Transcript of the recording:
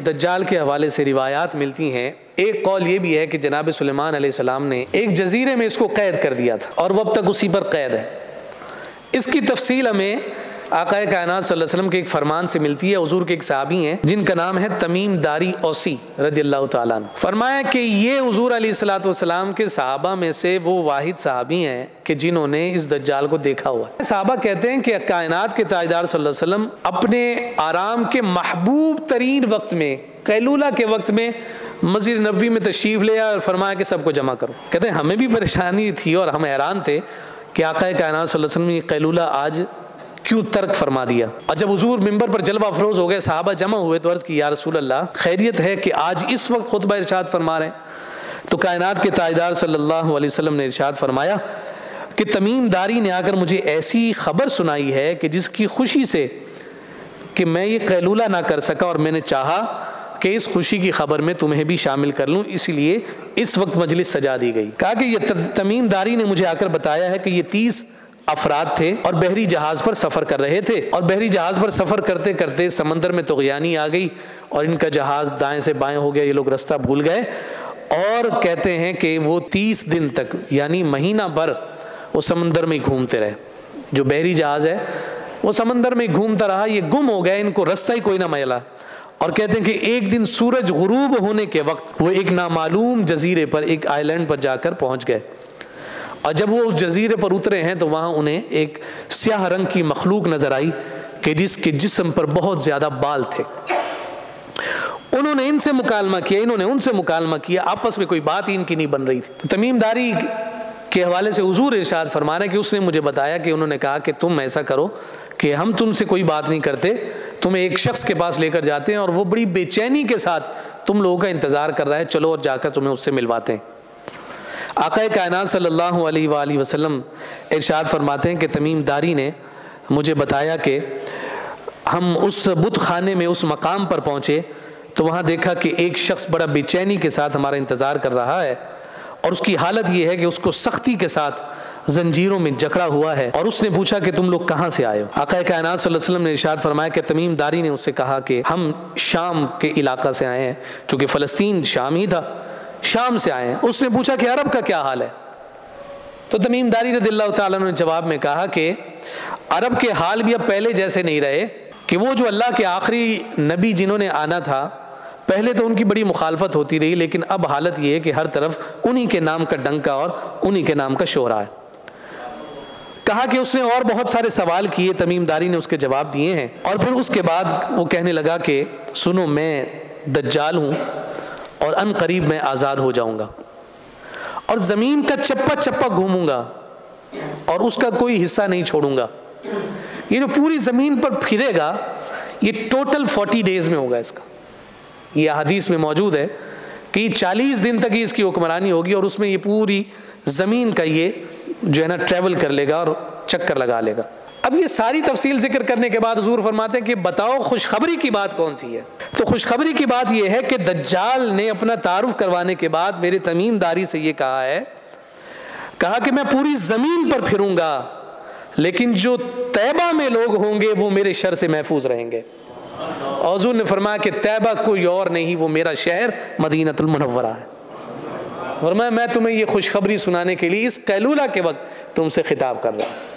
دجال کے حوالے سے روایات ملتی ہیں۔ ایک قول یہ بھی ہے کہ جناب سلیمان علیہ السلام نے ایک جزیرے میں اس کو قید کر دیا تھا اور وہ اب تک اسی پر قید ہے۔ اس کی تفصیل ہمیں آقا کائنات صلی اللہ علیہ وسلم کے ایک فرمان سے ملتی ہے۔ حضور کے ایک صحابی ہیں جن کا نام ہے تمیم داری اوسی رضی اللہ تعالیٰ عنہ، فرمایا کہ یہ حضور علیہ الصلوۃ والسلام کے صحابہ میں سے وہ واحد صحابی ہیں کہ جنہوں نے اس دجال کو دیکھا ہوا ہے۔ صحابہ کہتے ہیں کہ کائنات کے تاجدار صلی اللہ علیہ وسلم اپنے آرام کے محبوب ترین وقت میں، قیلولہ کے وقت میں، مسجد نبوی میں تشریف لے اور فرمایا کہ سب کو جمع کرو۔ کہتے ہیں ہمیں بھی پریشانی تھی اور ہم حیران تھے کہ آقا کائنات صلی اللہ علیہ وسلم نے یہ قیلولہ آج کیوں ترک فرما دیا۔ اور جب حضور ممبر پر جلوہ افروز ہو گئے، صحابہ جمع ہوئے تو عرض کی یا رسول اللہ خیریت ہے کہ آج اس وقت خطبہ ارشاد فرما رہے ہیں؟ تو کائنات کے تاجدار صلی اللہ علیہ وسلم نے ارشاد فرمایا کہ تمیم داری نے آ کر مجھے ایسی خبر سنائی ہے کہ جس کی خوشی سے کہ میں یہ قیلولہ نہ کر سکا، اور میں نے چاہا کہ اس خوشی کی خبر میں تمہیں بھی شامل کر لوں، اسی لیے اس وقت مجلس سجا دی گئی۔ کہا کہ یہ تمیم داری نے مجھے آ کر بتایا ہے کہ یہ 30 افراد تھے اور بحری جہاز پر سفر کر رہے تھے، اور بحری جہاز پر سفر کرتے کرتے سمندر میں طغیانی آ گئی اور ان کا جہاز دائیں سے بائیں ہو گیا، یہ لوگ رستہ بھول گئے، اور کہتے ہیں کہ وہ 30 دن تک یعنی مہینہ بھر وہ سمندر میں گھومتے رہے۔ جو بحری جہاز ہے وہ سمندر میں گھومتا رہا، یہ گم ہو گئے، ان کو رستہ ہی کوئی نہ ملا، اور کہتے ہیں کہ ایک دن سورج غروب ہونے کے وقت وہ ایک نامعلوم جزیرے پر، ایک آئی لینڈ پر جا کر پہنچ گئے، اور جب وہ اس جزیرے پر اترے ہیں تو وہاں انہیں ایک سیاہ رنگ کی مخلوق نظر آئی کہ جس کے جسم پر بہت زیادہ بال تھے۔ انہوں نے ان سے مکالمہ کیا، انہوں نے ان سے مکالمہ کیا، آپس میں کوئی بات ہی ان کی نہیں بن رہی تھی۔ تو تمیم داری کے حوالے سے حضور ارشاد فرما رہے ہیں کہ اس نے مجھے بتایا کہ انہوں نے کہا کہ تم ایسا کرو کہ ہم تم سے کوئی بات نہیں کرتے، تمہیں ایک شخص کے پاس لے کر جاتے ہیں اور وہ بڑی بے چینی کے ساتھ تم لوگوں کا انتظار کر رہا ہے، چلو اور جا کر تمہیں اس سے ملواتے ہیں۔ آقا کائنات صلی اللہ علیہ وآلہ وسلم ارشاد فرماتے ہیں کہ تمیم داری نے مجھے بتایا کہ ہم اس بت خانے میں اس مقام پر پہنچے تو وہاں دیکھا کہ ایک شخص بڑا بے چینی کے ساتھ ہمارا انتظار کر رہا ہے، اور اس کی حالت یہ ہے کہ اس کو سختی کے ساتھ زنجیروں میں جکڑا ہوا ہے، اور اس نے پوچھا کہ تم لوگ کہاں سے آئے ہو؟ آقا کائنات صلی اللہ علیہ وسلم نے ارشاد فرمایا کہ تمیم داری نے اس سے کہا کہ ہم شام کے علاقہ سے آئے ہیں، چونکہ فلسطین شام ہی تھا، شام سے آئے ہیں۔ اس نے پوچھا کہ عرب کا کیا حال ہے؟ تو تمیم داری رضی اللہ تعالیٰ عنہ نے جواب میں کہا کہ عرب کے حال بھی اب پہلے جیسے نہیں رہے، کہ وہ جو اللہ کے آخری نبی جنہوں نے آنا تھا، پہلے تو ان کی بڑی مخالفت ہوتی رہی، لیکن اب حالت یہ ہے کہ ہر طرف انہی کے نام کا ڈنکا اور انہی کے نام کا شہرہ ہے۔ کہا کہ اس نے اور بہت سارے سوال کیے، تمیم داری نے اس کے جواب دیے ہیں، اور پھر اس کے بعد وہ کہنے لگا کہ سنو، میں دجال ہوں اور ان قریب میں آزاد ہو جاؤں گا، اور زمین کا چپا چپا گھوموں گا اور اس کا کوئی حصہ نہیں چھوڑوں گا۔ یہ جو پوری زمین پر پھرے گا یہ ٹوٹل 40 ڈیز میں ہوگا۔ اس کا یہ حدیث میں موجود ہے کہ یہ 40 دن تک ہی اس کی حکمرانی ہوگی، اور اس میں یہ پوری زمین کا یہ جو ہے نا ٹریول کر لے گا اور چکر لگا لے گا۔ اب یہ ساری تفصیل ذکر کرنے کے بعد حضور فرماتے ہیں کہ بتاؤ خوشخبری کی بات کون سی ہے؟ تو خوشخبری کی بات یہ ہے کہ دجال نے اپنا تعارف کروانے کے بعد میرے تمیم داری سے یہ کہا کہ میں پوری زمین پر پھروں گا، لیکن جو طیبہ میں لوگ ہوں گے وہ میرے شر سے محفوظ رہیں گے۔ اور حضور نے فرمایا کہ طیبہ کوئی اور نہیں، وہ میرا شہر مدینہ المنورہ ہے۔ فرمایا میں تمہیں یہ خوشخبری سنانے کے لیے اس قیلولہ کے وقت تم سے خطاب کر رہا ہوں۔